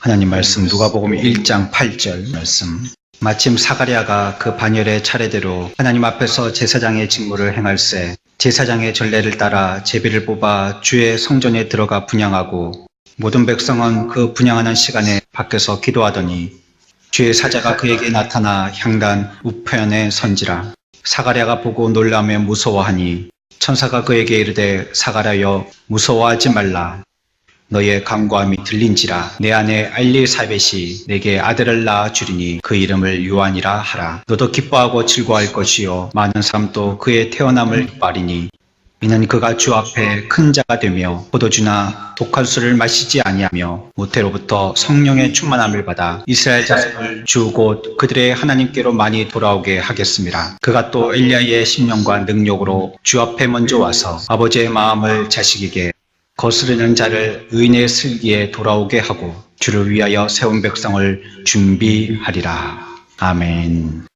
하나님 말씀 누가복음 1장 8절 말씀. 마침 사가랴가 그 반열의 차례대로 하나님 앞에서 제사장의 직무를 행할세 제사장의 전례를 따라 제비를 뽑아 주의 성전에 들어가 분향하고 모든 백성은 그 분향하는 시간에 밖에서 기도하더니 주의 사자가 그에게 나타나 향단 우편에 선지라. 사가랴가 보고 놀라며 무서워하니 천사가 그에게 이르되 사가랴여 무서워하지 말라. 너의 간구함이 들린지라. 내 아내 엘리사벳이 내게 아들을 낳아 주리니 그 이름을 요한이라 하라. 너도 기뻐하고 즐거워할 것이요 많은 사람도 그의 태어남을 기뻐하리니 이는 그가 주 앞에 큰 자가 되며 포도주나 독한 술을 마시지 아니하며 모태로부터 성령의 충만함을 받아 이스라엘 자손을 주 곧 그들의 하나님께로 많이 돌아오게 하겠습니다. 그가 또 엘리야의 심령과 능력으로 주 앞에 먼저 와서 아버지의 마음을 자식에게 거스르는 자를 의인의 슬기에 돌아오게 하고 주를 위하여 세운 백성을 준비하리라. 아멘.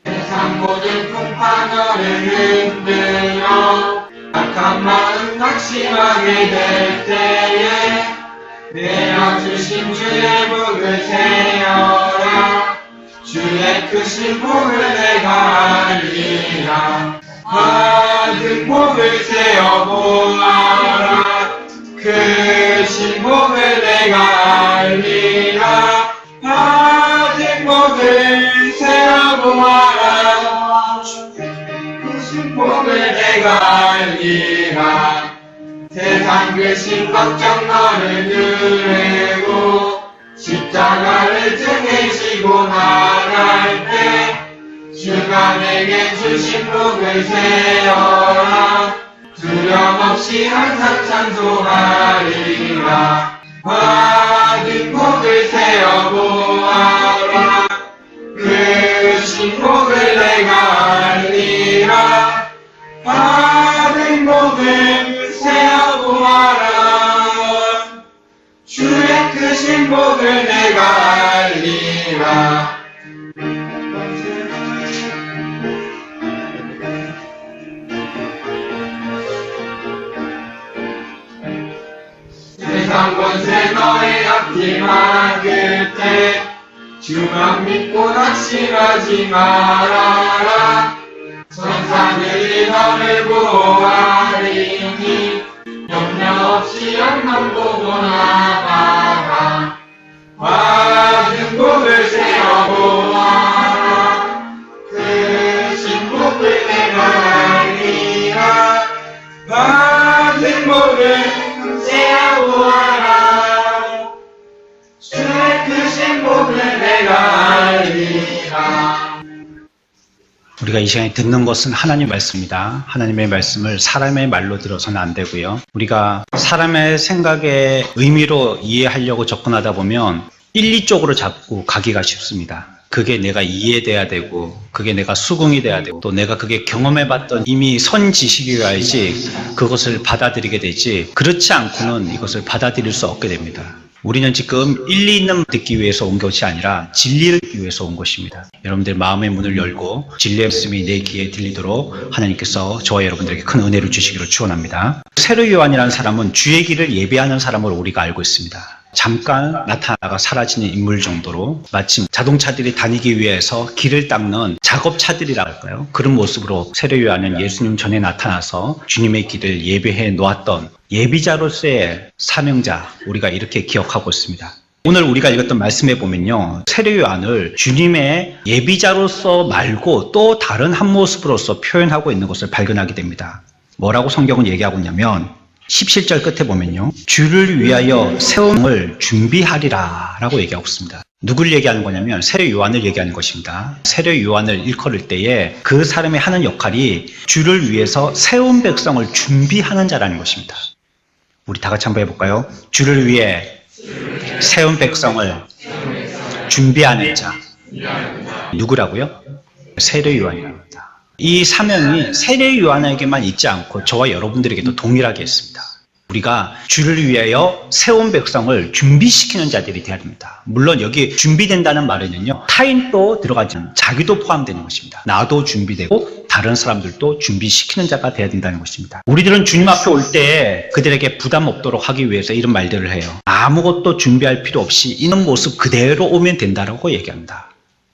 세상 모든 풍파너를 흔들어 악한 마음 낙심하게 될 때에 내어주신 주의 복을 세어라. 주의 크신 복을 내가 알리라. 받은 복을 세어보아라. 크신 복을 내가 알리라. 받은 복을 세어보아라. 크신 복을 내가 알리라. 세상 근심 걱정 너를 들고 십자가를 등에 지고 나갈 때 주가 내게 주신 복을 세어라. 두려움없이 항상 찬송하리라. 받은 복을 세어보아라. 크신 복을 내가 알리라. 받은 복을 세어보아라. 주의 크신 복을 내가 알리라. 세상 권세 너의 앞길 막을 때 주만 믿고 낙심하지 말아라. 천사들이 너를 보호하리니 염려 없이 옆만 보고 나가라. 받은 복을 세어보아라. 크신 복을 내가 알리라. 받은 복을 세어보아라. 주의 크신 복을 내가 알리라. 우리가 이 시간에 듣는 것은 하나님의 말씀입니다. 하나님의 말씀을 사람의 말로 들어서는 안 되고요. 우리가 사람의 생각의 의미로 이해하려고 접근하다 보면 1, 2쪽으로 자꾸 가기가 쉽습니다. 그게 내가 이해돼야 되고 그게 내가 수긍이 돼야 되고 또 내가 그게 경험해봤던 이미 선 지식이어야지 그것을 받아들이게 되지 그렇지 않고는 이것을 받아들일 수 없게 됩니다. 우리는 지금 일리 있는 듣기 위해서 온 것이 아니라 진리를 듣기 위해서 온 것입니다. 여러분들 마음의 문을 열고 진리의 말씀이 내 귀에 들리도록 하나님께서 저와 여러분들에게 큰 은혜를 주시기를 축원합니다. 세례 요한이라는 사람은 주의 길을 예배하는 사람으로 우리가 알고 있습니다. 잠깐 나타나다가 사라지는 인물 정도로 마침 자동차들이 다니기 위해서 길을 닦는 작업차들이라 할까요? 그런 모습으로 세례 요한은 예수님 전에 나타나서 주님의 길을 예배해 놓았던 예비자로서의 사명자, 우리가 이렇게 기억하고 있습니다. 오늘 우리가 읽었던 말씀에 보면요, 세례 요한을 주님의 예비자로서 말고 또 다른 한 모습으로서 표현하고 있는 것을 발견하게 됩니다. 뭐라고 성경은 얘기하고 있냐면 17절 끝에 보면요, 주를 위하여 세움을 준비하리라 라고 얘기하고 있습니다. 누굴 얘기하는 거냐면 세례 요한을 얘기하는 것입니다. 세례 요한을 일컬을 때에 그 사람이 하는 역할이 주를 위해서 세운 백성을 준비하는 자라는 것입니다. 우리 다 같이 한번 해볼까요? 주를 위해 세운 백성을 준비하는 자. 누구라고요? 세례 요한이랍니다. 이 사명이 세례 요한에게만 있지 않고 저와 여러분들에게도 동일하게 있습니다. 우리가 주를 위하여 세운 백성을 준비시키는 자들이 되어야 됩니다. 물론 여기 준비된다는 말에는요, 타인도 들어가지 않는 자기도 포함되는 것입니다. 나도 준비되고 다른 사람들도 준비시키는 자가 되어야 된다는 것입니다. 우리들은 주님 앞에 올 때 그들에게 부담 없도록 하기 위해서 이런 말들을 해요. 아무것도 준비할 필요 없이 있는 모습 그대로 오면 된다고 얘기합니다.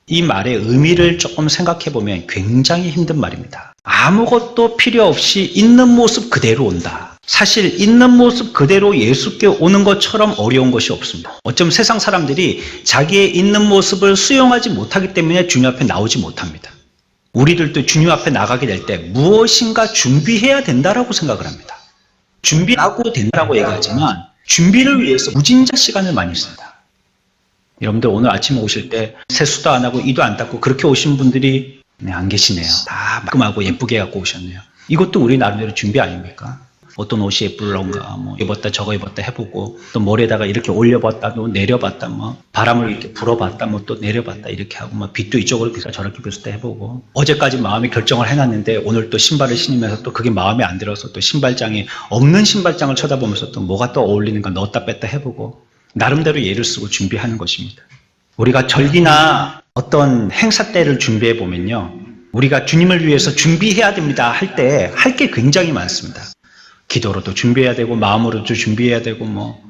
이 말의 의미를 조금 생각해 보면 굉장히 힘든 말입니다. 아무것도 필요 없이 있는 모습 그대로 온다. 사실 있는 모습 그대로 예수께 오는 것처럼 어려운 것이 없습니다. 어쩌면 세상 사람들이 자기의 있는 모습을 수용하지 못하기 때문에 주님 앞에 나오지 못합니다. 우리들도 주님 앞에 나가게 될 때 무엇인가 준비해야 된다라고 생각을 합니다. 준비하고 된다고 얘기하지만 준비를 위해서 무진자 시간을 많이 씁니다. 여러분들 오늘 아침에 오실 때 세수도 안 하고 이도 안 닦고 그렇게 오신 분들이 안 계시네요. 다 말끔하고 예쁘게 갖고 오셨네요. 이것도 우리 나름대로 준비 아닙니까? 어떤 옷이 예쁠런가, 뭐 입었다 저거 입었다 해보고 또 머리에다가 이렇게 올려봤다 또 내려봤다 뭐 바람을 이렇게 불어봤다 뭐 또 내려봤다 이렇게 하고 뭐 빛도 이쪽으로 비서 저렇게 비서 해보고 어제까지 마음의 결정을 해놨는데 오늘 또 신발을 신으면서 또 그게 마음에 안 들어서 또 신발장이 없는 신발장을 쳐다보면서 또 뭐가 또 어울리는가 넣었다 뺐다 해보고 나름대로 예를 쓰고 준비하는 것입니다. 우리가 절기나 어떤 행사 때를 준비해 보면요. 우리가 주님을 위해서 준비해야 됩니다 할 때 할 게 굉장히 많습니다. 기도로도 준비해야 되고 마음으로도 준비해야 되고 뭐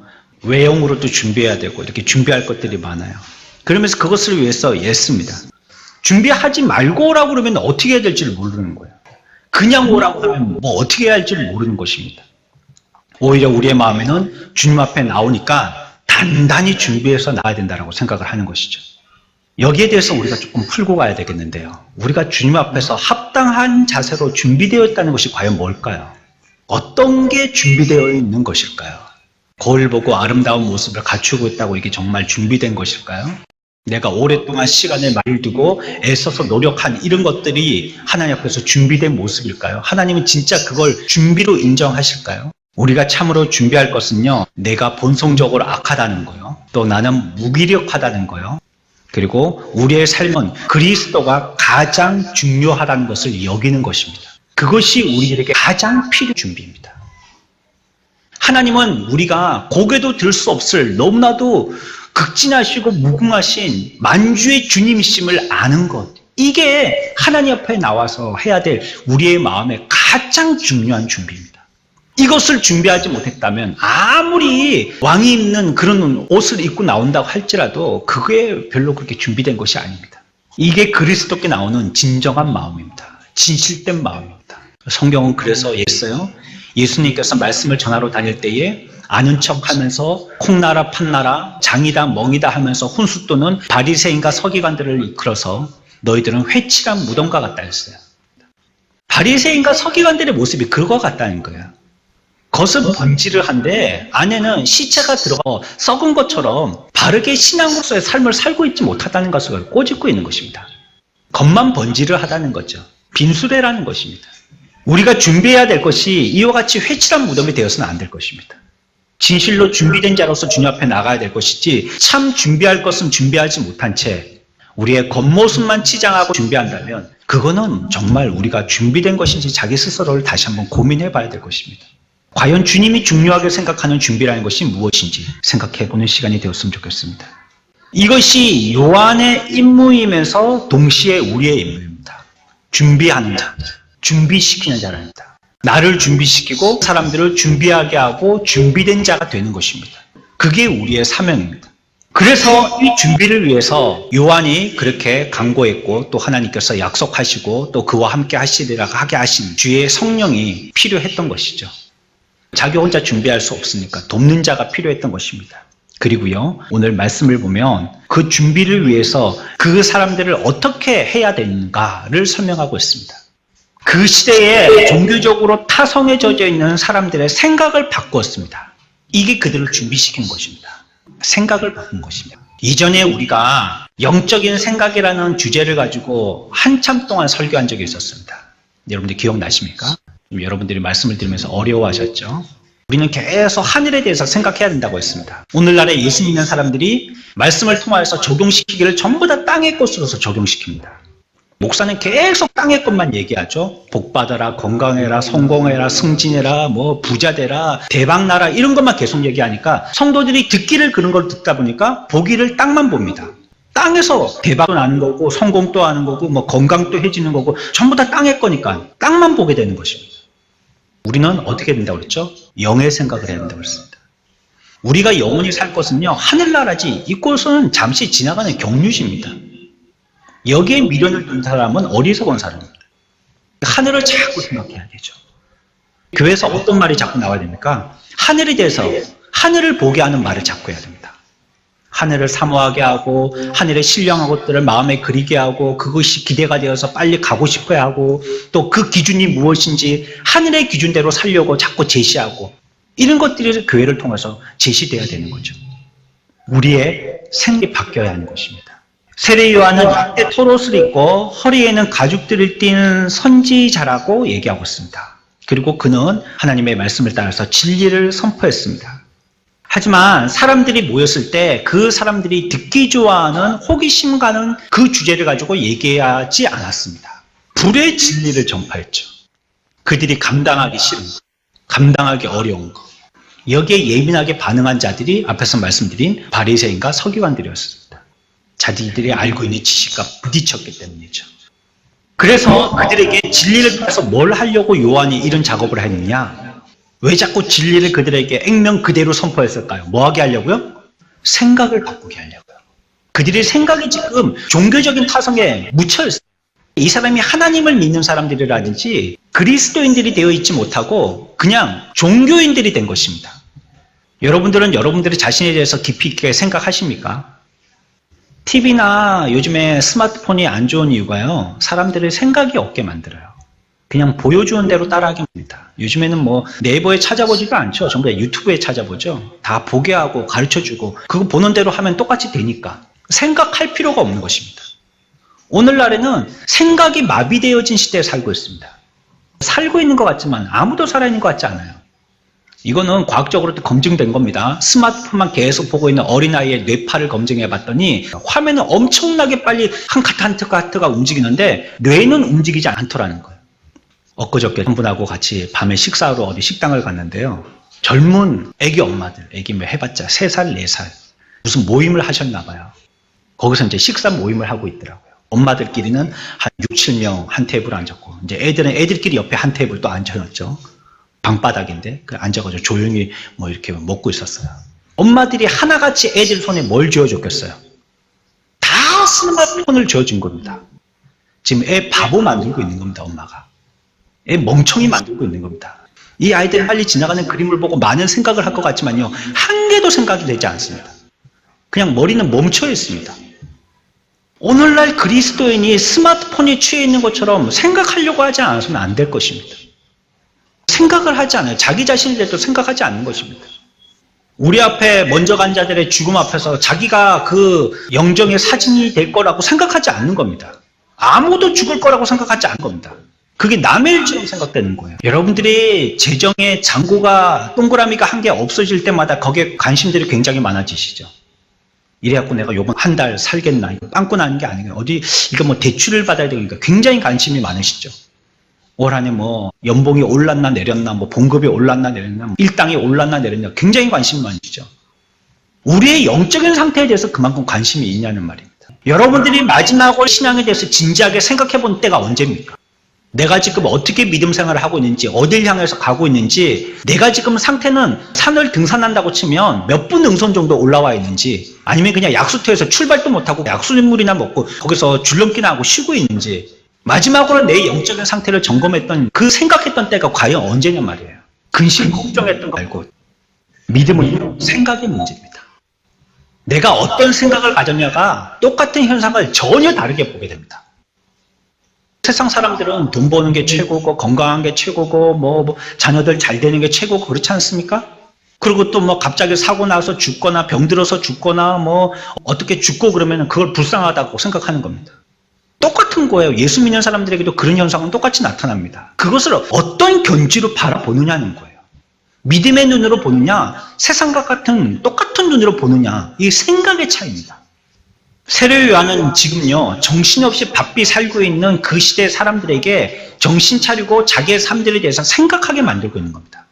외형으로도 준비해야 되고 이렇게 준비할 것들이 많아요. 그러면서 그것을 위해서 애씁니다. 준비하지 말고 오라고 그러면 어떻게 해야 될지를 모르는 거예요. 그냥 오라고 하면 뭐 어떻게 해야 할지를 모르는 것입니다. 오히려 우리의 마음에는 주님 앞에 나오니까 단단히 준비해서 나가야 된다고 생각을 하는 것이죠. 여기에 대해서 우리가 조금 풀고 가야 되겠는데요. 우리가 주님 앞에서 합당한 자세로 준비되어 있다는 것이 과연 뭘까요? 어떤 게 준비되어 있는 것일까요? 거울 보고 아름다운 모습을 갖추고 있다고 이게 정말 준비된 것일까요? 내가 오랫동안 시간을 많이 두고 애써서 노력한 이런 것들이 하나님 앞에서 준비된 모습일까요? 하나님은 진짜 그걸 준비로 인정하실까요? 우리가 참으로 준비할 것은요, 내가 본성적으로 악하다는 거요. 또 나는 무기력하다는 거요. 그리고 우리의 삶은 그리스도가 가장 중요하다는 것을 여기는 것입니다. 그것이 우리에게 가장 필요한 준비입니다. 하나님은 우리가 고개도 들 수 없을 너무나도 극진하시고 무궁하신 만주의 주님이심을 아는 것. 이게 하나님 앞에 나와서 해야 될 우리의 마음의 가장 중요한 준비입니다. 이것을 준비하지 못했다면 아무리 왕이 입는 그런 옷을 입고 나온다고 할지라도 그게 별로 그렇게 준비된 것이 아닙니다. 이게 그리스도께 나오는 진정한 마음입니다. 진실된 마음입니다. 성경은 그래서 했어요. 예수님께서 말씀을 전하러 다닐 때에 아는 척하면서 콩나라 판나라 장이다 멍이다 하면서 훈수 또는 바리새인과 서기관들을 이끌어서 너희들은 회칠한 무덤과 같다 했어요. 바리새인과 서기관들의 모습이 그거 같다는 거예요. 겉은 번지르한데 안에는 시체가 들어가 썩은 것처럼 바르게 신앙으로서의 삶을 살고 있지 못하다는 것을 꼬집고 있는 것입니다. 겉만 번지르하다는 거죠. 빈수레라는 것입니다. 우리가 준비해야 될 것이 이와 같이 회칠한 무덤이 되어서는 안 될 것입니다. 진실로 준비된 자로서 주님 앞에 나가야 될 것이지 참 준비할 것은 준비하지 못한 채 우리의 겉모습만 치장하고 준비한다면 그거는 정말 우리가 준비된 것인지 자기 스스로를 다시 한번 고민해 봐야 될 것입니다. 과연 주님이 중요하게 생각하는 준비라는 것이 무엇인지 생각해 보는 시간이 되었으면 좋겠습니다. 이것이 요한의 임무이면서 동시에 우리의 임무입니다. 준비하는 자, 준비시키는 자랍니다. 나를 준비시키고 사람들을 준비하게 하고 준비된 자가 되는 것입니다. 그게 우리의 사명입니다. 그래서 이 준비를 위해서 요한이 그렇게 강구했고 또 하나님께서 약속하시고 또 그와 함께 하시리라 하게 하신 주의 성령이 필요했던 것이죠. 자기 혼자 준비할 수 없으니까 돕는 자가 필요했던 것입니다. 그리고요, 오늘 말씀을 보면 그 준비를 위해서 그 사람들을 어떻게 해야 되는가를 설명하고 있습니다. 그 시대에 종교적으로 타성에 젖어 있는 사람들의 생각을 바꾸었습니다. 이게 그들을 준비시킨 것입니다. 생각을 바꾼 것입니다. 이전에 우리가 영적인 생각이라는 주제를 가지고 한참 동안 설교한 적이 있었습니다. 여러분들 기억나십니까? 여러분들이 말씀을 들으면서 어려워하셨죠? 우리는 계속 하늘에 대해서 생각해야 된다고 했습니다. 오늘날에 예수 믿는 사람들이 말씀을 통하여서 적용시키기를 전부 다 땅의 것으로서 적용시킵니다. 목사는 계속 땅의 것만 얘기하죠. 복받아라, 건강해라, 성공해라, 승진해라, 뭐 부자 되라, 대박나라 이런 것만 계속 얘기하니까 성도들이 듣기를 그런 걸 듣다 보니까 보기를 땅만 봅니다. 땅에서 대박도 나는 거고 성공도 하는 거고 뭐 건강도 해지는 거고 전부 다 땅의 거니까 땅만 보게 되는 것입니다. 우리는 어떻게 된다고 그랬죠? 영의 생각을 해야 된다고 그랬습니다. 우리가 영원히 살 것은요, 하늘나라지. 이곳은 잠시 지나가는 경유지입니다. 여기에 미련을 둔 사람은 어리석은 사람입니다. 하늘을 자꾸 생각해야 되죠. 교회에서 어떤 말이 자꾸 나와야 됩니까? 하늘에 대해서, 하늘을 보게 하는 말을 자꾸 해야 됩니다. 하늘을 사모하게 하고, 하늘의 신령한 것들을 마음에 그리게 하고, 그것이 기대가 되어서 빨리 가고 싶어야 하고, 또 그 기준이 무엇인지 하늘의 기준대로 살려고 자꾸 제시하고, 이런 것들이 교회를 통해서 제시돼야 되는 거죠. 우리의 생각이 바뀌어야 하는 것입니다. 세례 요한은 약대 토롯을 입고 허리에는 가죽들을 띤 선지자라고 얘기하고 있습니다. 그리고 그는 하나님의 말씀을 따라서 진리를 선포했습니다. 하지만 사람들이 모였을 때 그 사람들이 듣기 좋아하는 호기심 가는 그 주제를 가지고 얘기하지 않았습니다. 불의 진리를 전파했죠. 그들이 감당하기 싫은 것, 감당하기 어려운 것. 여기에 예민하게 반응한 자들이 앞에서 말씀드린 바리새인과 서기관들이었습니다. 자기들이 알고 있는 지식과 부딪혔기 때문이죠. 그래서 그들에게 진리를 통해서 뭘 하려고 요한이 이런 작업을 했느냐? 왜 자꾸 진리를 그들에게 액면 그대로 선포했을까요? 뭐 하게 하려고요? 생각을 바꾸게 하려고요. 그들의 생각이 지금 종교적인 타성에 묻혀있어요. 이 사람이 하나님을 믿는 사람들이라든지 그리스도인들이 되어 있지 못하고 그냥 종교인들이 된 것입니다. 여러분들은 여러분들의 자신에 대해서 깊이 있게 생각하십니까? TV나 요즘에 스마트폰이 안 좋은 이유가요, 사람들의 생각이 없게 만들어요. 그냥 보여주는 대로 따라하게 합니다. 요즘에는 뭐 네이버에 찾아보지도 않죠. 전부 다 유튜브에 찾아보죠. 다 보게 하고 가르쳐주고 그거 보는 대로 하면 똑같이 되니까 생각할 필요가 없는 것입니다. 오늘날에는 생각이 마비되어진 시대에 살고 있습니다. 살고 있는 것 같지만 아무도 살아있는 것 같지 않아요. 이거는 과학적으로 검증된 겁니다. 스마트폰만 계속 보고 있는 어린아이의 뇌파를 검증해 봤더니 화면은 엄청나게 빨리 한 카트 한 카트가 움직이는데 뇌는 움직이지 않더라는 거예요. 엊그저께 한 분하고 같이 밤에 식사하러 어디 식당을 갔는데요. 젊은 애기 엄마들, 애기 뭐 해봤자 3살, 4살 무슨 모임을 하셨나 봐요. 거기서 이제 식사 모임을 하고 있더라고요. 엄마들끼리는 한 6, 7명 한 테이블 앉았고 이제 애들은 애들끼리 옆에 한 테이블 또 앉혀놨죠. 방바닥인데 앉아가지고 조용히 뭐 이렇게 먹고 있었어요. 엄마들이 하나같이 애들 손에 뭘 쥐어줬겠어요? 다 스마트폰을 쥐어준 겁니다. 지금 애 바보 만들고 있는 겁니다. 엄마가. 애 멍청이 만들고 있는 겁니다. 이 아이들이 빨리 지나가는 그림을 보고 많은 생각을 할 것 같지만요, 한 개도 생각이 되지 않습니다. 그냥 머리는 멈춰 있습니다. 오늘날 그리스도인이 스마트폰에 취해 있는 것처럼 생각하려고 하지 않으면 안 될 것입니다. 생각을 하지 않아요. 자기 자신에 대해서 생각하지 않는 것입니다. 우리 앞에 먼저 간 자들의 죽음 앞에서 자기가 그 영정의 사진이 될 거라고 생각하지 않는 겁니다. 아무도 죽을 거라고 생각하지 않는 겁니다. 그게 남의 일처럼 생각되는 거예요. 여러분들이 재정의 잔고가 동그라미가 한 개 없어질 때마다 거기에 관심들이 굉장히 많아지시죠. 이래갖고 내가 요번 한 달 살겠나, 이거 빵꾸 나는 게 아니에요. 어디 이거 뭐 대출을 받아야 되니까 굉장히 관심이 많으시죠. 올 한해 뭐 연봉이 올랐나 내렸나, 뭐 봉급이 올랐나 내렸나, 일당이 올랐나 내렸나 굉장히 관심이 많으시죠. 우리의 영적인 상태에 대해서 그만큼 관심이 있냐는 말입니다. 여러분들이 마지막으로 신앙에 대해서 진지하게 생각해 본 때가 언제입니까? 내가 지금 어떻게 믿음 생활을 하고 있는지, 어딜 향해서 가고 있는지, 내가 지금 상태는 산을 등산한다고 치면 몇 분 능선 정도 올라와 있는지, 아니면 그냥 약수터에서 출발도 못하고 약수물이나 먹고 거기서 줄넘기나 하고 쉬고 있는지, 마지막으로 내 영적인 상태를 점검했던 그 생각했던 때가 과연 언제냐 말이에요. 근심 걱정했던 거 말고. 믿음은 생각의 문제입니다. 내가 어떤 생각을 가졌냐가 똑같은 현상을 전혀 다르게 보게 됩니다. 세상 사람들은 돈 버는 게 최고고, 건강한 게 최고고, 뭐 자녀들 잘 되는 게 최고고, 그렇지 않습니까? 그리고 또 뭐 갑자기 사고 나서 죽거나 병들어서 죽거나 뭐 어떻게 죽고 그러면 그걸 불쌍하다고 생각하는 겁니다. 똑같은 거예요. 예수 믿는 사람들에게도 그런 현상은 똑같이 나타납니다. 그것을 어떤 견지로 바라보느냐는 거예요. 믿음의 눈으로 보느냐, 세상과 같은 똑같은 눈으로 보느냐, 이 생각의 차이입니다. 세례 요한은 지금요, 정신없이 바삐 살고 있는 그 시대 사람들에게 정신 차리고 자기의 삶들에 대해서 생각하게 만들고 있는 겁니다.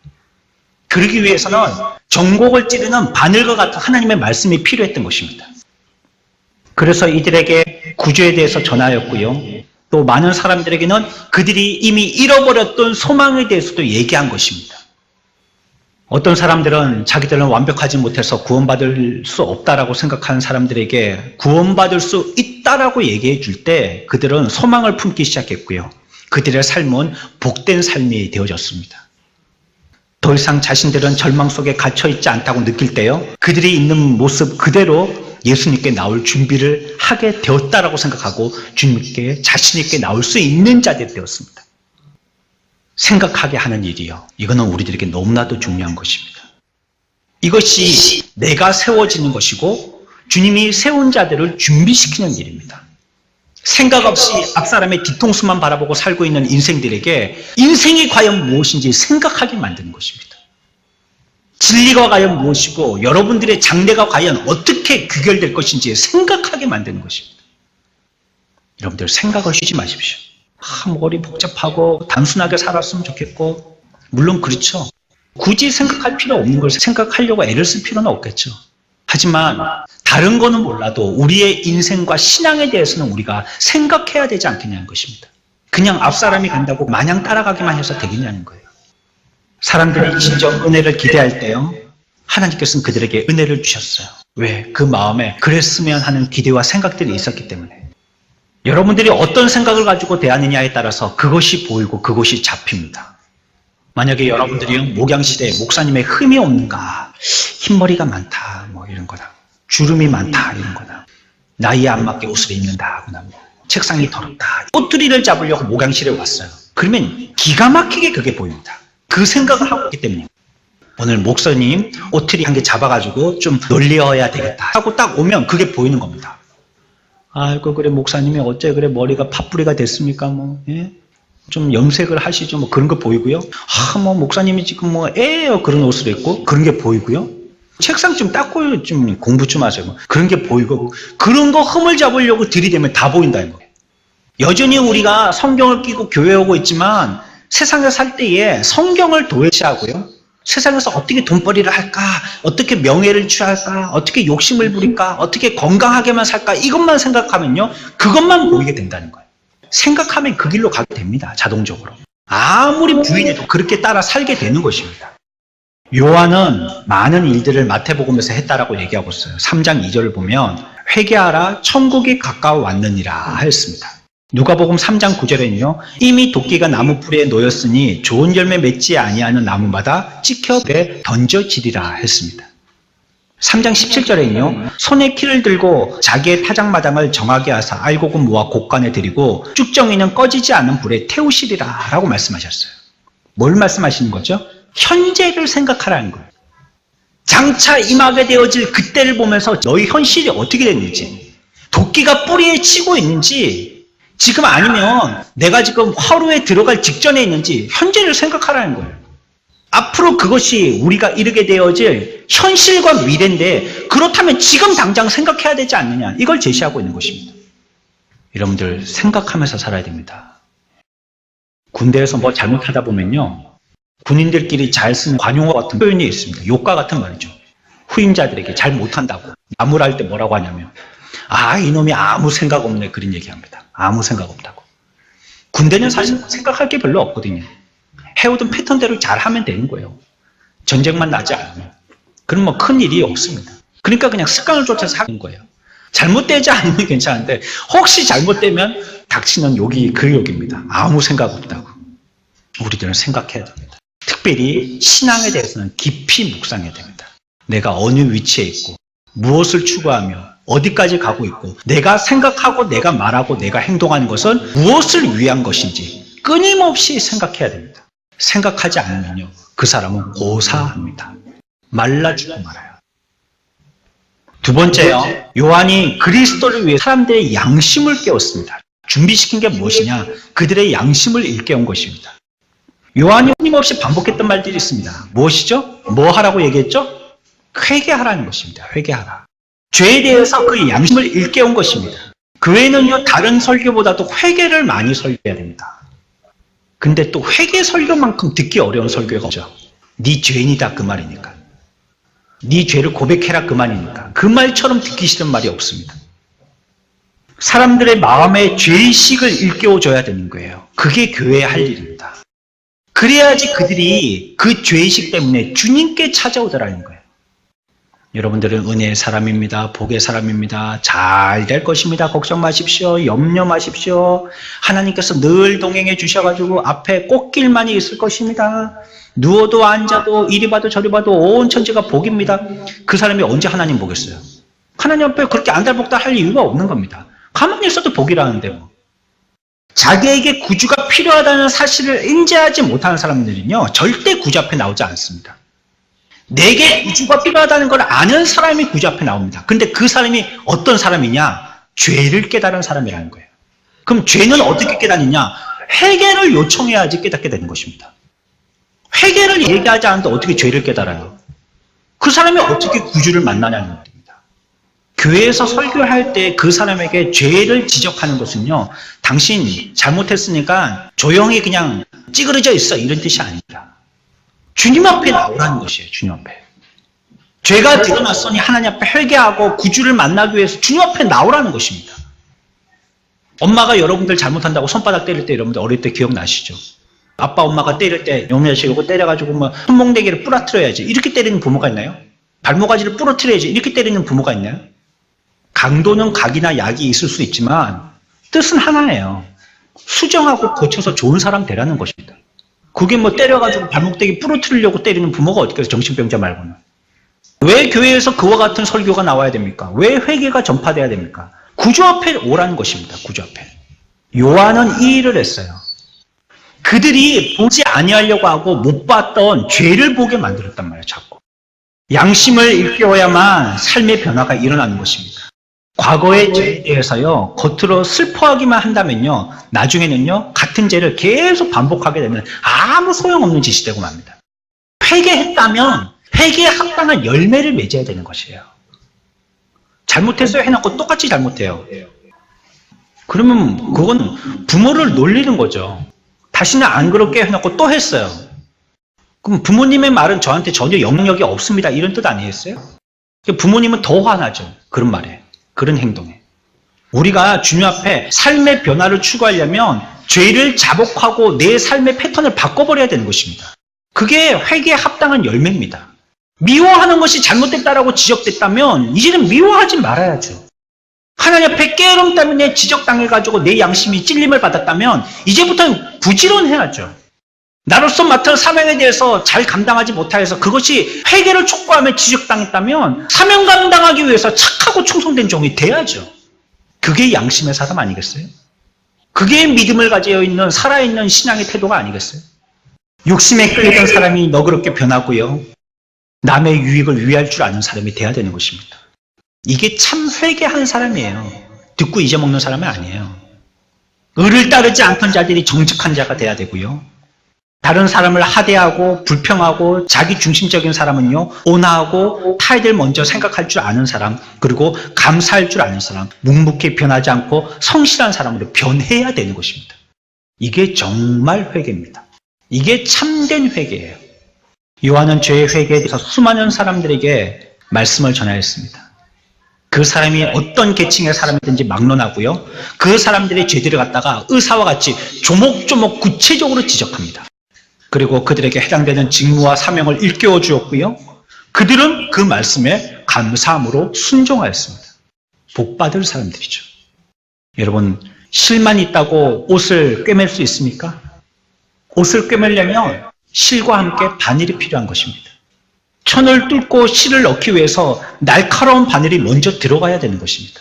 그러기 위해서는 전곡을 찌르는 바늘과 같은 하나님의 말씀이 필요했던 것입니다. 그래서 이들에게 구주에 대해서 전하였고요. 또 많은 사람들에게는 그들이 이미 잃어버렸던 소망에 대해서도 얘기한 것입니다. 어떤 사람들은 자기들은 완벽하지 못해서 구원받을 수 없다라고 생각하는 사람들에게 구원받을 수 있다라고 얘기해 줄 때 그들은 소망을 품기 시작했고요. 그들의 삶은 복된 삶이 되어졌습니다. 더 이상 자신들은 절망 속에 갇혀있지 않다고 느낄 때요. 그들이 있는 모습 그대로 예수님께 나올 준비를 하게 되었다라고 생각하고 주님께 자신 있게 나올 수 있는 자들이 되었습니다. 생각하게 하는 일이요. 이거는 우리들에게 너무나도 중요한 것입니다. 이것이 내가 세워지는 것이고 주님이 세운 자들을 준비시키는 일입니다. 생각 없이 앞사람의 뒤통수만 바라보고 살고 있는 인생들에게 인생이 과연 무엇인지 생각하게 만드는 것입니다. 진리가 과연 무엇이고 여러분들의 장래가 과연 어떻게 귀결될 것인지 생각하게 만드는 것입니다. 여러분들 생각을 쉬지 마십시오. 머리 복잡하고 단순하게 살았으면 좋겠고 물론 그렇죠. 굳이 생각할 필요 없는 걸 생각하려고 애를 쓸 필요는 없겠죠. 하지만 다른 거는 몰라도 우리의 인생과 신앙에 대해서는 우리가 생각해야 되지 않겠냐는 것입니다. 그냥 앞사람이 간다고 마냥 따라가기만 해서 되겠냐는 거예요. 사람들이 진정 은혜를 기대할 때요. 하나님께서는 그들에게 은혜를 주셨어요. 왜? 그 마음에 그랬으면 하는 기대와 생각들이 있었기 때문에. 여러분들이 어떤 생각을 가지고 대하느냐에 따라서 그것이 보이고 그것이 잡힙니다. 만약에 여러분들이 목양실에 목사님의 흠이 없는가, 흰머리가 많다, 이런 거다. 주름이 많다, 이런 거다. 나이에 안 맞게 옷을 입는다, 하거나 책상이 더럽다. 꽃두리를 잡으려고 목양실에 왔어요. 그러면 기가 막히게 그게 보입니다. 그 생각을 하고 있기 때문에. 오늘 목사님 옷트리 한 개 잡아가지고 좀 놀려야 되겠다 하고 딱 오면 그게 보이는 겁니다. 아이고 그래 목사님이 어째 그래 머리가 팥뿌리가 됐습니까 예? 좀 염색을 하시죠 그런 거 보이고요. 목사님이 지금 애예요 그런 옷을 입고 그런 게 보이고요. 책상 좀 닦고 좀 공부 좀 하세요 그런 게 보이고 그런 거 흠을 잡으려고 들이대면 다 보인다는 거예요. 여전히 우리가 성경을 끼고 교회 오고 있지만 세상에 살 때에 성경을 도외시하고요. 세상에서 어떻게 돈벌이를 할까? 어떻게 명예를 취할까? 어떻게 욕심을 부릴까? 어떻게 건강하게만 살까? 이것만 생각하면요. 그것만 보이게 된다는 거예요. 생각하면 그 길로 가게 됩니다. 자동적으로. 아무리 부인해도 그렇게 따라 살게 되는 것입니다. 요한은 많은 일들을 마태복음에서 했다라고 얘기하고 있어요. 3장 2절을 보면 회개하라 천국이 가까워 왔느니라 하였습니다. 누가복음 3장 9절에는요. 이미 도끼가 나무 풀에 놓였으니 좋은 열매 맺지 아니하는 나무마다 찍혀 불에 던져지리라 했습니다. 3장 17절에는요. 손에 키를 들고 자기의 타작마당을 정하게 하사 알곡은 모아 곡간에 들이고 쭉정이는 꺼지지 않은 불에 태우시리라 라고 말씀하셨어요. 뭘 말씀하시는 거죠? 현재를 생각하라는 거예요. 장차 임하게 되어질 그때를 보면서 너희 현실이 어떻게 됐는지 도끼가 뿌리에 치고 있는지 지금 아니면 내가 지금 화로에 들어갈 직전에 있는지 현재를 생각하라는 거예요. 앞으로 그것이 우리가 이르게 되어질 현실과 미래인데 그렇다면 지금 당장 생각해야 되지 않느냐 이걸 제시하고 있는 것입니다. 여러분들 생각하면서 살아야 됩니다. 군대에서 뭐 잘못하다 보면요. 군인들끼리 잘 쓰는 관용어 같은 표현이 있습니다. 욕과 같은 말이죠. 후임자들에게 잘 못한다고 나무랄 때 뭐라고 하냐면 이놈이 아무 생각 없네 그런 얘기합니다. 아무 생각 없다고. 군대는 사실 생각할 게 별로 없거든요. 해오던 패턴대로 잘하면 되는 거예요. 전쟁만 나지 않으면. 그럼 큰 일이 없습니다. 그러니까 그냥 습관을 쫓아서 하는 거예요. 잘못되지 않으면 괜찮은데 혹시 잘못되면 닥치는 욕이 그 욕입니다. 아무 생각 없다고. 우리들은 생각해야 됩니다. 특별히 신앙에 대해서는 깊이 묵상해야 됩니다. 내가 어느 위치에 있고 무엇을 추구하며 어디까지 가고 있고 내가 생각하고 내가 말하고 내가 행동하는 것은 무엇을 위한 것인지 끊임없이 생각해야 됩니다. 생각하지 않으면요. 그 사람은 고사합니다. 말라 죽고 말아요. 두 번째요. 요한이 그리스도를 위해 사람들의 양심을 깨웠습니다. 준비시킨 게 무엇이냐? 그들의 양심을 일깨운 것입니다. 요한이 끊임없이 반복했던 말들이 있습니다. 무엇이죠? 뭐 하라고 얘기했죠? 회개하라는 것입니다. 회개하라. 죄에 대해서 그 양심을 일깨운 것입니다. 그 외에는요, 다른 설교보다도 회개를 많이 설교해야 됩니다. 근데 또 회개 설교만큼 듣기 어려운 설교가 없죠. 네 죄인이다 그 말이니까. 네 죄를 고백해라 그 말이니까. 그 말처럼 듣기 싫은 말이 없습니다. 사람들의 마음에 죄의식을 일깨워줘야 되는 거예요. 그게 교회의 할 일입니다. 그래야지 그들이 그 죄의식 때문에 주님께 찾아오더라는 거예요. 여러분들은 은혜의 사람입니다. 복의 사람입니다. 잘 될 것입니다. 걱정 마십시오. 염려 마십시오. 하나님께서 늘 동행해 주셔가지고 앞에 꽃길만이 있을 것입니다. 누워도 앉아도 이리 봐도 저리 봐도 온 천지가 복입니다. 그 사람이 언제 하나님 보겠어요? 하나님 앞에 그렇게 안달복달 할 이유가 없는 겁니다. 가만히 있어도 복이라는데 뭐. 자기에게 구주가 필요하다는 사실을 인지하지 못하는 사람들은요, 절대 구주 앞에 나오지 않습니다. 내게 구주가 필요하다는 걸 아는 사람이 구주 앞에 나옵니다. 근데 그 사람이 어떤 사람이냐? 죄를 깨달은 사람이라는 거예요. 그럼 죄는 어떻게 깨닫느냐? 회개를 요청해야지 깨닫게 되는 것입니다. 회개를 얘기하지 않는데 어떻게 죄를 깨달아요? 그 사람이 어떻게 구주를 만나냐는 겁니다. 교회에서 설교할 때 그 사람에게 죄를 지적하는 것은요, 당신 잘못했으니까 조용히 그냥 찌그러져 있어 이런 뜻이 아닙니다. 주님 앞에 나오라는 것이에요. 주님 앞에. 죄가 드러났으니 하나님 앞에 회개하고 구주를 만나기 위해서 주님 앞에 나오라는 것입니다. 엄마가 여러분들 잘못한다고 손바닥 때릴 때 여러분들 어릴 때 기억나시죠? 아빠 엄마가 때릴 때 용려시고 때려가지고 뭐 손목대기를 부러뜨려야지 이렇게 때리는 부모가 있나요? 발모가지를 부러뜨려야지 이렇게 때리는 부모가 있나요? 강도는 각이나 약이 있을 수 있지만 뜻은 하나예요. 수정하고 고쳐서 좋은 사람 되라는 것입니다. 그게 뭐 때려가지고 발목대기 부러뜨리려고 때리는 부모가 어떻게 해서 정신병자 말고는. 왜 교회에서 그와 같은 설교가 나와야 됩니까? 왜 회개가 전파돼야 됩니까? 구주 앞에 오라는 것입니다. 구주 앞에. 요한은 이 일을 했어요. 그들이 보지 아니하려고 하고 못 봤던 죄를 보게 만들었단 말이에요. 자꾸. 양심을 일깨워야만 삶의 변화가 일어나는 것입니다. 과거의 죄에 대해서요, 겉으로 슬퍼하기만 한다면요, 나중에는요, 같은 죄를 계속 반복하게 되면 아무 소용없는 짓이 되고 맙니다. 회개했다면 회개에 합당한 열매를 맺어야 되는 것이에요. 잘못했어요 해놓고 똑같이 잘못해요. 그러면 그건 부모를 놀리는 거죠. 다시는 안 그렇게 해놓고 또 했어요. 그럼 부모님의 말은 저한테 전혀 영향력이 없습니다. 이런 뜻 아니겠어요? 부모님은 더 화나죠. 그런 말에. 그런 행동에. 우리가 주님 앞에 삶의 변화를 추구하려면 죄를 자복하고 내 삶의 패턴을 바꿔버려야 되는 것입니다. 그게 회개에 합당한 열매입니다. 미워하는 것이 잘못됐다라고 지적됐다면 이제는 미워하지 말아야죠. 하나님 앞에 깨름 때문에 지적당해가지고 내 양심이 찔림을 받았다면 이제부터는 부지런해야죠. 나로서 맡은 사명에 대해서 잘 감당하지 못하여서 그것이 회개를 촉구하며 지적당했다면 사명 감당하기 위해서 착하고 충성된 종이 돼야죠. 그게 양심의 사람 아니겠어요? 그게 믿음을 가지고 있는 살아있는 신앙의 태도가 아니겠어요? 욕심에 끌리던 사람이 너그럽게 변하고요. 남의 유익을 위할 줄 아는 사람이 돼야 되는 것입니다. 이게 참 회개한 사람이에요. 듣고 잊어먹는 사람은 아니에요. 의를 따르지 않던 자들이 정직한 자가 돼야 되고요. 다른 사람을 하대하고 불평하고 자기 중심적인 사람은요, 온화하고 타인을 먼저 생각할 줄 아는 사람, 그리고 감사할 줄 아는 사람, 묵묵히 변하지 않고 성실한 사람으로 변해야 되는 것입니다. 이게 정말 회개입니다. 이게 참된 회개예요. 요한은 죄의 회개에 대해서 수많은 사람들에게 말씀을 전하였습니다. 그 사람이 어떤 계층의 사람이든지 막론하고요, 그 사람들의 죄들을 갖다가 의사와 같이 조목조목 구체적으로 지적합니다. 그리고 그들에게 해당되는 직무와 사명을 일깨워 주었고요. 그들은 그 말씀에 감사함으로 순종하였습니다. 복받을 사람들이죠. 여러분, 실만 있다고 옷을 꿰맬 수 있습니까? 옷을 꿰매려면 실과 함께 바늘이 필요한 것입니다. 천을 뚫고 실을 넣기 위해서 날카로운 바늘이 먼저 들어가야 되는 것입니다.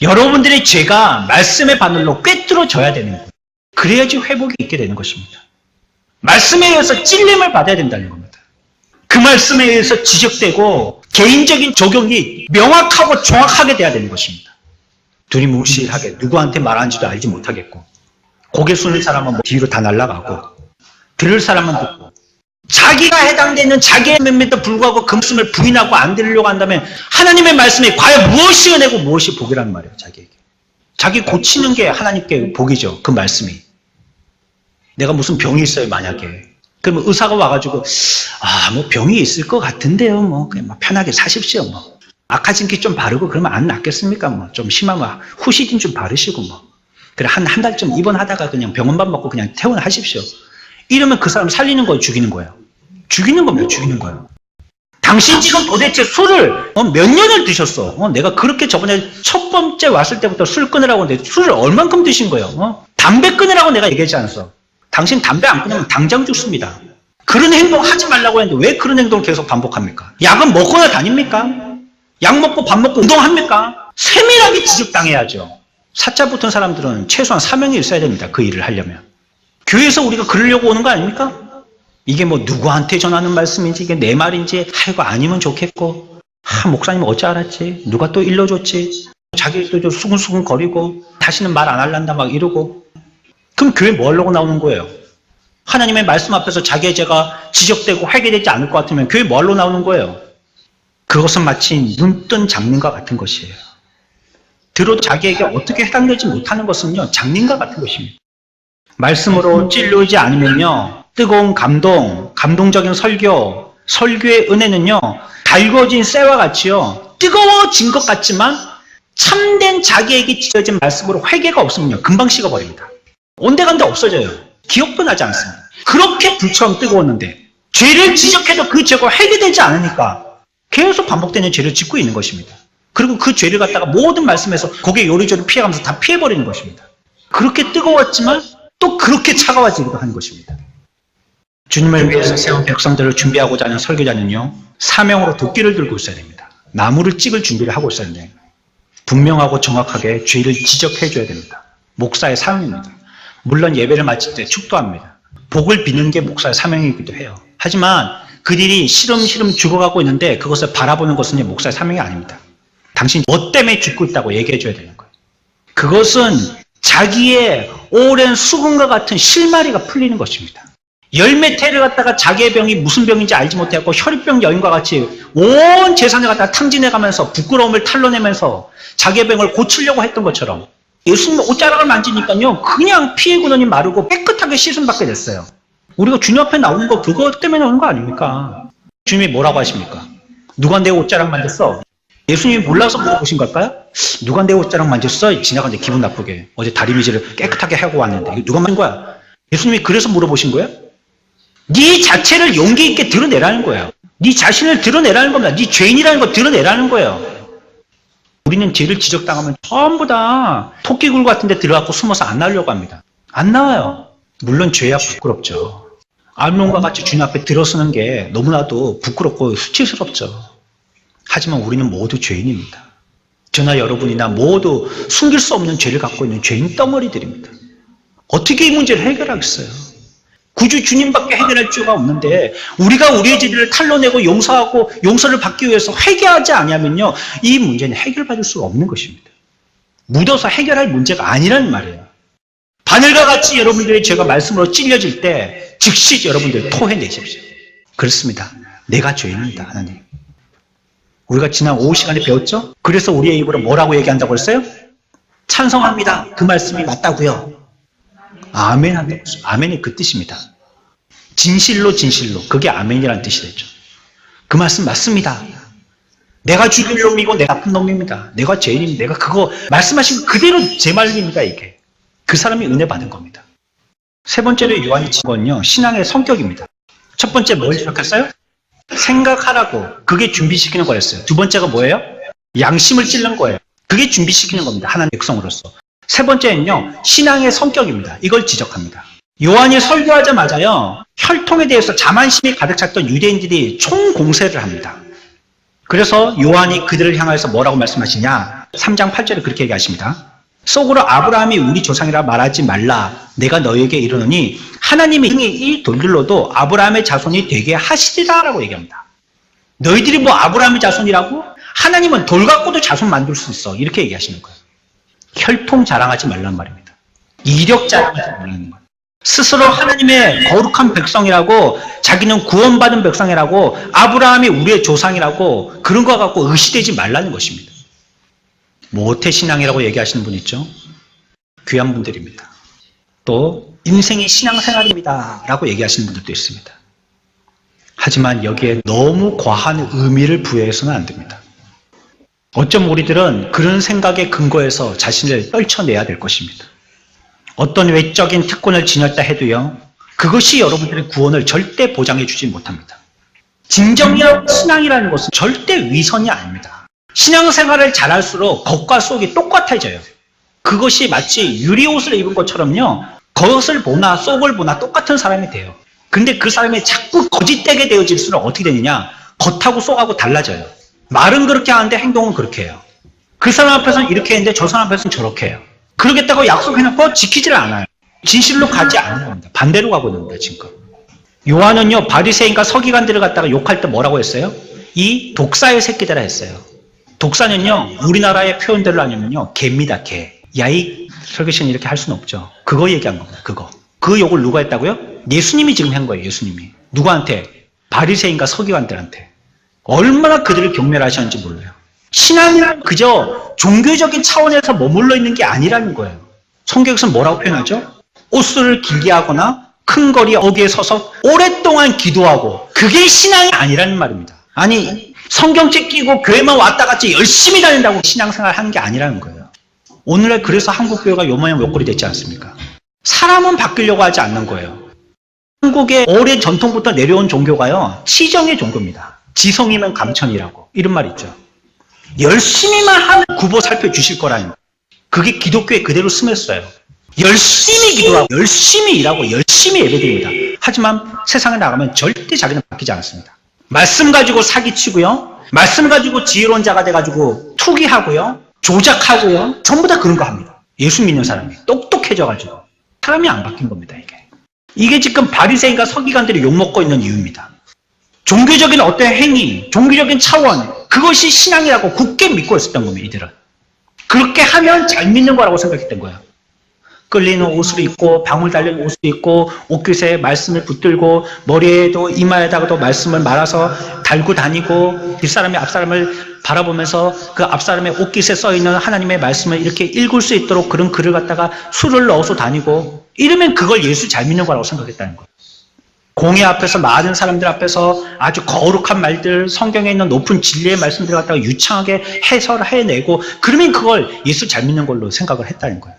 여러분들의 죄가 말씀의 바늘로 꿰뚫어져야 되는 거예요. 그래야지 회복이 있게 되는 것입니다. 말씀에 의해서 찔림을 받아야 된다는 겁니다. 그 말씀에 의해서 지적되고 개인적인 적용이 명확하고 정확하게 돼야 되는 것입니다. 두리뭉실하게 누구한테 말하는지도 알지 못하겠고, 고개 숙는 사람은 뒤로 다 날아가고, 들을 사람은 듣고, 자기가 해당되는 자기의 면면도 불구하고 그 말씀을 부인하고 안 들으려고 한다면 하나님의 말씀이 과연 무엇이 은혜고 무엇이 복이라는 말이에요. 자기에게. 자기 고치는 게 하나님께 복이죠. 그 말씀이. 내가 무슨 병이 있어요, 만약에. 그러면 의사가 와가지고, 뭐 병이 있을 것 같은데요, 그냥 편하게 사십시오, 아카진키 좀 바르고 그러면 안 낫겠습니까? 뭐 좀 심하면 후시딘 좀 바르시고 뭐. 그래 한 달쯤 입원하다가 그냥 병원밥 먹고 그냥 퇴원하십시오. 이러면 그 사람 살리는 거예요, 죽이는 거예요? 죽이는 겁니다, 죽이는 거예요. 당신 지금 도대체 술을 몇 년을 드셨어? 내가 그렇게 저번에 첫 번째 왔을 때부터 술 끊으라고 했는데 술을 얼만큼 드신 거예요? 담배 끊으라고 내가 얘기하지 않았어. 당신 담배 안 끊으면 당장 죽습니다. 그런 행동 하지 말라고 했는데 왜 그런 행동을 계속 반복합니까? 약은 먹거나 다닙니까? 약 먹고 밥 먹고 운동합니까? 세밀하게 지적당해야죠. 사자 붙은 사람들은 최소한 사명이 있어야 됩니다. 그 일을 하려면. 교회에서 우리가 그러려고 오는 거 아닙니까? 이게 뭐 누구한테 전하는 말씀인지 이게 내 말인지 이거 아니면 좋겠고 목사님 어찌 알았지? 누가 또 일러줬지? 자기도 좀 수근수근 거리고 다시는 말 안 할란다 막 이러고 그럼 교회 뭐 하려고 나오는 거예요? 하나님의 말씀 앞에서 자기의 죄가 지적되고 회개되지 않을 것 같으면 교회 뭐 하려고 나오는 거예요? 그것은 마치 눈뜬 장님과 같은 것이에요. 들어도 자기에게 어떻게 해당되지 못하는 것은요 장님과 같은 것입니다. 말씀으로 찔르지 않으면요 뜨거운 감동, 감동적인 설교, 설교의 은혜는요 달궈진 쇠와 같이요 뜨거워진 것 같지만 참된 자기에게 지어진 말씀으로 회개가 없으면요 금방 식어버립니다. 온데간데 없어져요. 기억도 나지 않습니다. 그렇게 불처럼 뜨거웠는데 죄를 지적해도 그 죄가 회개되지 않으니까 계속 반복되는 죄를 짓고 있는 것입니다. 그리고 그 죄를 갖다가 모든 말씀에서 고개 요리조리 피해가면서 다 피해버리는 것입니다. 그렇게 뜨거웠지만 또 그렇게 차가워지기도 하는 것입니다. 주님을 위해서 세운 백성들을 준비하고자 하는 설교자는요 사명으로 도끼를 들고 있어야 됩니다. 나무를 찍을 준비를 하고 있어야 됩니다. 분명하고 정확하게 죄를 지적해 줘야 됩니다. 목사의 사명입니다. 물론 예배를 마칠 때 축도합니다. 복을 비는 게 목사의 사명이기도 해요. 하지만 그들이 시름시름 죽어가고 있는데 그것을 바라보는 것은 목사의 사명이 아닙니다. 당신 뭐 때문에 죽고 있다고 얘기해 줘야 되는 거예요. 그것은 자기의 오랜 수금과 같은 실마리가 풀리는 것입니다. 열매태를 갖다가 자기의 병이 무슨 병인지 알지 못하고 혈병 여인과 같이 온 재산을 갖다가 탕진해가면서 부끄러움을 탈로내면서 자기의 병을 고치려고 했던 것처럼 예수님 옷자락을 만지니까요 그냥 피해 근원이 마르고 깨끗하게 씻음받게 됐어요. 우리가 주님 앞에 나오는 거 그것 때문에 나오는 거 아닙니까? 주님이 뭐라고 하십니까? 누가 내 옷자락 만졌어? 예수님이 몰라서 물어보신 걸까요? 누가 내 옷자락 만졌어? 지나가는데 기분 나쁘게 어제 다리미질을 깨끗하게 하고 왔는데 이거 누가 만진 거야? 예수님이 그래서 물어보신 거예요? 네 자체를 용기 있게 드러내라는 거예요. 네 자신을 드러내라는 겁니다. 네 죄인이라는 거 드러내라는 거예요. 우리는 죄를 지적당하면 전부 다 토끼굴 같은 데 들어가고 숨어서 안 나오려고 합니다. 안 나와요. 물론 죄야 부끄럽죠. 암론과 같이 주님 앞에 들어서는 게 너무나도 부끄럽고 수치스럽죠. 하지만 우리는 모두 죄인입니다. 저나 여러분이나 모두 숨길 수 없는 죄를 갖고 있는 죄인 덩어리들입니다. 어떻게 이 문제를 해결하겠어요? 구주 주님밖에 해결할 수가 없는데 우리가 우리의 죄를 탈로내고 용서하고 용서를 받기 위해서 회개하지 않으면요 이 문제는 해결받을 수가 없는 것입니다. 묻어서 해결할 문제가 아니라는 말이에요. 바늘과 같이 여러분들의 죄가 말씀으로 찔려질 때 즉시 여러분들 토해내십시오. 그렇습니다. 내가 죄인입니다. 하나님. 우리가 지난 오후 시간에 배웠죠? 그래서 우리의 입으로 뭐라고 얘기한다고 했어요? 찬성합니다. 그 말씀이 맞다고요. 아멘 한다고 했어요. 아멘이 그 뜻입니다. 진실로 진실로 그게 아멘이라는 뜻이 되죠. 그 말씀 맞습니다. 내가 죽일 놈이고 내가 나쁜 놈입니다. 내가 죄인입니다. 내가 그거 말씀하신 그대로 제 말입니다. 이게. 그 사람이 은혜 받은 겁니다. 세 번째로 요한이 친 건요. 신앙의 성격입니다. 첫 번째 뭘 지적했어요? 생각하라고. 그게 준비시키는 거였어요. 두 번째가 뭐예요? 양심을 찔른 거예요. 그게 준비시키는 겁니다. 하나님의 백성으로서. 세 번째는요. 신앙의 성격입니다. 이걸 지적합니다. 요한이 설교하자마자요. 혈통에 대해서 자만심이 가득 찼던 유대인들이 총공세를 합니다. 그래서 요한이 그들을 향해서 뭐라고 말씀하시냐? 3장 8절에 그렇게 얘기하십니다. 속으로 아브라함이 우리 조상이라 말하지 말라. 내가 너에게 이르노니 하나님이 이 돌들로도 아브라함의 자손이 되게 하시리라 라고 얘기합니다. 너희들이 뭐 아브라함의 자손이라고? 하나님은 돌 갖고도 자손 만들 수 있어. 이렇게 얘기하시는 거예요. 혈통 자랑하지 말란 말입니다. 이력 자랑하지 말라는 거예요. 스스로 하나님의 거룩한 백성이라고 자기는 구원받은 백성이라고 아브라함이 우리의 조상이라고 그런 거 갖고 의시되지 말라는 것입니다. 모태신앙이라고 얘기하시는 분 있죠? 귀한 분들입니다. 또 인생이 신앙생활입니다 라고 얘기하시는 분들도 있습니다. 하지만 여기에 너무 과한 의미를 부여해서는 안 됩니다. 어쩜 우리들은 그런 생각에 근거해서 자신을 떨쳐내야 될 것입니다. 어떤 외적인 특권을 지녔다 해도요, 그것이 여러분들의 구원을 절대 보장해 주지 못합니다. 진정한 신앙이라는 것은 절대 위선이 아닙니다. 신앙생활을 잘할수록 겉과 속이 똑같아져요. 그것이 마치 유리옷을 입은 것처럼요, 겉을 보나 속을 보나 똑같은 사람이 돼요. 근데 그 사람이 자꾸 거짓되게 되어질수록 어떻게 되느냐, 겉하고 속하고 달라져요. 말은 그렇게 하는데 행동은 그렇게 해요. 그 사람 앞에서는 이렇게 했는데 저 사람 앞에서는 저렇게 해요. 그러겠다고 약속해놓고 지키지를 않아요. 진실로 가지 않는 겁니다. 반대로 가고 있는 겁니다, 지금. 요한은요, 바리새인과 서기관들을 갖다가 욕할 때 뭐라고 했어요? 이 독사의 새끼들아 했어요. 독사는요, 우리나라의 표현대로 하면요, 개입니다, 개. 야이 설교시는 이렇게 할 수는 없죠. 그거 얘기한 겁니다, 그거. 그 욕을 누가 했다고요? 예수님이 지금 한 거예요, 예수님이. 누구한테? 바리새인과 서기관들한테. 얼마나 그들을 경멸하셨는지 몰라요. 신앙이란 그저 종교적인 차원에서 머물러 있는 게 아니라는 거예요. 성경에서는 뭐라고 표현하죠? 옷을 길게 하거나 큰 거리 어귀에 서서 오랫동안 기도하고, 그게 신앙이 아니라는 말입니다. 아니, 성경책 끼고 교회만 왔다 갔지 열심히 다닌다고 신앙생활 하는 게 아니라는 거예요. 오늘날 그래서 한국교회가 요모양 요꼴이 됐지 않습니까? 사람은 바뀌려고 하지 않는 거예요. 한국의 오랜 전통부터 내려온 종교가요, 치정의 종교입니다. 지성이면 감천이라고 이런 말 있죠. 열심히만 하면 구보 살펴주실 거라는 거예요. 그게 기독교에 그대로 스며있어요. 열심히 기도하고 열심히 일하고 열심히 예배드립니다. 하지만 세상에 나가면 절대 자기는 바뀌지 않습니다. 말씀 가지고 사기치고요, 말씀 가지고 지혜로운 자가 돼가지고 투기하고요, 조작하고요, 전부 다 그런 거 합니다. 예수 믿는 사람이 똑똑해져가지고 사람이 안 바뀐 겁니다. 이게 지금 바리새인과 서기관들이 욕먹고 있는 이유입니다. 종교적인 어떤 행위, 종교적인 차원, 그것이 신앙이라고 굳게 믿고 있었던 겁니다. 이들은 그렇게 하면 잘 믿는 거라고 생각했던 거예요. 끌리는 옷을 입고 방울 달린 옷을 입고 옷깃에 말씀을 붙들고 머리에도 이마에다가도 말씀을 말아서 달고 다니고 뒷사람이 앞사람을 바라보면서 그 앞사람의 옷깃에 써있는 하나님의 말씀을 이렇게 읽을 수 있도록 그런 글을 갖다가 술을 넣어서 다니고, 이러면 그걸 예수 잘 믿는 거라고 생각했다는 거예요. 공회 앞에서 많은 사람들 앞에서 아주 거룩한 말들, 성경에 있는 높은 진리의 말씀들을 갖다가 유창하게 해설해내고, 그러면 그걸 예수 잘 믿는 걸로 생각을 했다는 거예요.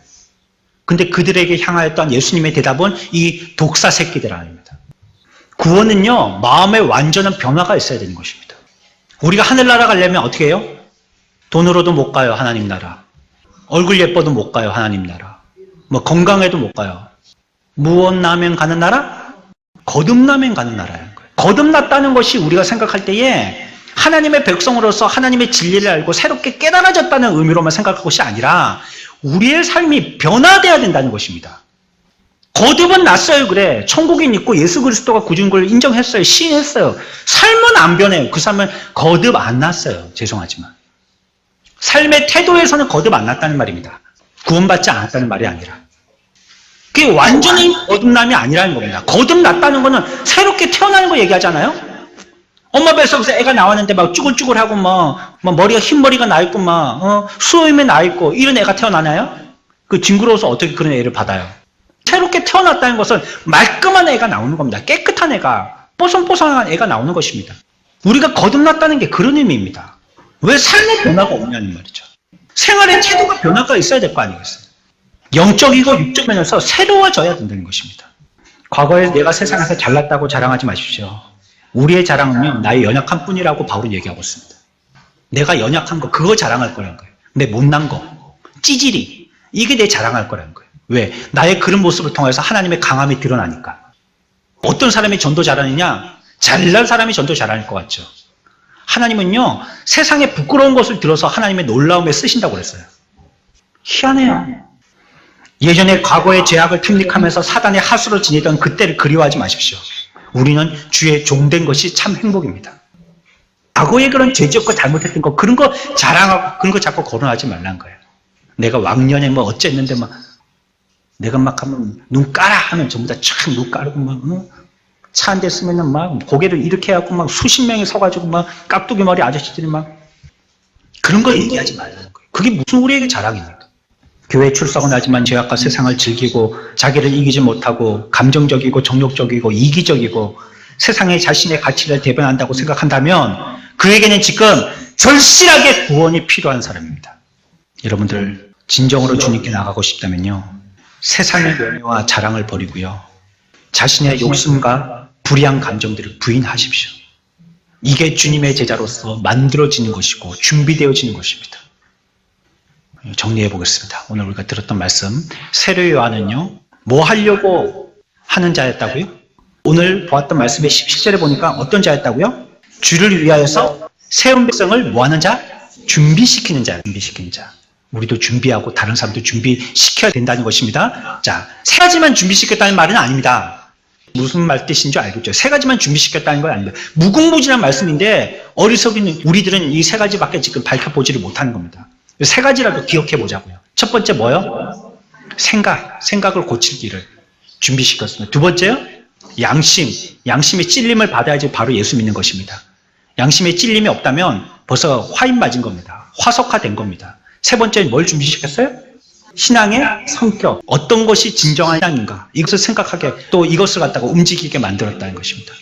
근데 그들에게 향하였던 예수님의 대답은 이 독사 새끼들 아닙니다. 구원은요, 마음의 완전한 변화가 있어야 되는 것입니다. 우리가 하늘나라 가려면 어떻게 해요? 돈으로도 못 가요, 하나님 나라. 얼굴 예뻐도 못 가요, 하나님 나라. 뭐 건강해도 못 가요. 무엇나면 가는 나라? 거듭나면 가는 나라라는 거예요. 거듭났다는 것이 우리가 생각할 때에 하나님의 백성으로서 하나님의 진리를 알고 새롭게 깨달아졌다는 의미로만 생각할 것이 아니라 우리의 삶이 변화돼야 된다는 것입니다. 거듭은 났어요, 그래. 천국인 있고 예수 그리스도가 구준 걸 인정했어요. 시인했어요. 삶은 안 변해요. 그 삶은 거듭 안 났어요. 죄송하지만. 삶의 태도에서는 거듭 안 났다는 말입니다. 구원받지 않았다는 말이 아니라. 그게 완전히 거듭남이 아니라는 겁니다. 거듭났다는 거는 새롭게 태어나는 거 얘기하잖아요. 엄마 뱃속에서 애가 나왔는데 막 쭈글쭈글하고 막 머리가 흰머리가 나 있고 막 수염이 나 있고 이런 애가 태어나나요? 그 징그러워서 어떻게 그런 애를 받아요? 새롭게 태어났다는 것은 말끔한 애가 나오는 겁니다. 깨끗한 애가, 뽀송뽀송한 애가 나오는 것입니다. 우리가 거듭났다는 게 그런 의미입니다. 왜 삶의 변화가 없냐는 말이죠. 생활의 태도가 변화가 있어야 될 거 아니겠어요? 영적이고 육적 면에서 새로워져야 된다는 것입니다. 과거에 내가 세상에서 잘났다고 자랑하지 마십시오. 우리의 자랑은요, 나의 연약한 뿐이라고 바울은 얘기하고 있습니다. 내가 연약한 거, 그거 자랑할 거라는 거예요. 내 못난 거, 찌질이, 이게 내 자랑할 거라는 거예요. 왜? 나의 그런 모습을 통해서 하나님의 강함이 드러나니까. 어떤 사람이 전도 잘하느냐? 잘난 사람이 전도 잘할 것 같죠. 하나님은요, 세상에 부끄러운 것을 들어서 하나님의 놀라움에 쓰신다고 그랬어요. 희한해요. 예전에 과거의 죄악을 탐닉하면서 사단의 하수로 지내던 그때를 그리워하지 마십시오. 우리는 주의 종된 것이 참 행복입니다. 과거에 그런 죄짓고 잘못했던 거, 그런 거 자랑하고 그런 거 자꾸 거론하지 말라는 거예요. 내가 왕년에 뭐 어쨌는데 막 내가 막 하면 눈 까라 하면 전부 다 촥 눈 까르고 막 차 한 대 쓰면은 막 고개를 이렇게 해갖고 막 수십 명이 서가지고 막 깍두기 머리 아저씨들이 막 그런 거 얘기하지 말라는 거예요. 그게 무슨 우리에게 자랑입니까? 교회 출석은 하지만 죄악과 세상을 즐기고 자기를 이기지 못하고 감정적이고 정욕적이고 이기적이고 세상의 자신의 가치를 대변한다고 생각한다면 그에게는 지금 절실하게 구원이 필요한 사람입니다. 여러분들 진정으로 주님께 나가고 싶다면요, 세상의 명예와 자랑을 버리고요, 자신의 욕심과 불의한 감정들을 부인하십시오. 이게 주님의 제자로서 만들어지는 것이고 준비되어지는 것입니다. 정리해 보겠습니다. 오늘 우리가 들었던 말씀, 세례 요한은요, 뭐 하려고 하는 자였다고요? 오늘 보았던 말씀의 17절에 보니까 어떤 자였다고요? 주를 위하여서 세운 백성을 뭐 하는 자? 준비시키는 자. 준비시키는 자. 우리도 준비하고 다른 사람도 준비시켜야 된다는 것입니다. 자, 세 가지만 준비시켰다는 말은 아닙니다. 무슨 말 뜻인 줄 알겠죠? 세 가지만 준비시켰다는 건 아닙니다. 무궁무진한 말씀인데 어리석은 우리들은 이 세 가지밖에 지금 밝혀보지를 못하는 겁니다. 세 가지라도 기억해 보자고요. 첫 번째 뭐요? 생각을 고칠 길을 준비시켰습니다. 두 번째요? 양심의 찔림을 받아야지 바로 예수 믿는 것입니다. 양심의 찔림이 없다면 벌써 화인 맞은 겁니다. 화석화된 겁니다. 세 번째는 뭘 준비시켰어요? 신앙의 성격, 어떤 것이 진정한 신앙인가, 이것을 생각하게, 또 이것을 갖다가 움직이게 만들었다는 것입니다.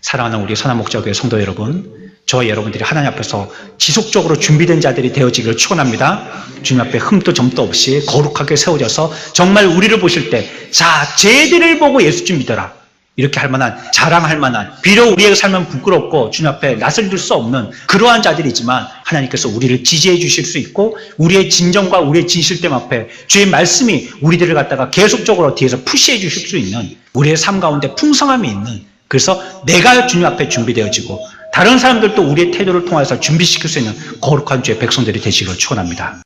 사랑하는 우리 선한목자교회 성도 여러분, 저와 여러분들이 하나님 앞에서 지속적으로 준비된 자들이 되어지기를 축원합니다. 주님 앞에 흠도 점도 없이 거룩하게 세워져서 정말 우리를 보실 때, 자, 쟤들을 보고 예수 좀 믿어라, 이렇게 할 만한, 자랑할 만한, 비록 우리의 삶은 부끄럽고 주님 앞에 낯을 들 수 없는 그러한 자들이지만 하나님께서 우리를 지지해 주실 수 있고, 우리의 진정과 우리의 진실됨 앞에 주의 말씀이 우리들을 갖다가 계속적으로 뒤에서 푸시해 주실 수 있는, 우리의 삶 가운데 풍성함이 있는, 그래서 내가 주님 앞에 준비되어지고 다른 사람들도 우리의 태도를 통해서 준비시킬 수 있는 거룩한 주의 백성들이 되시기를 축원합니다.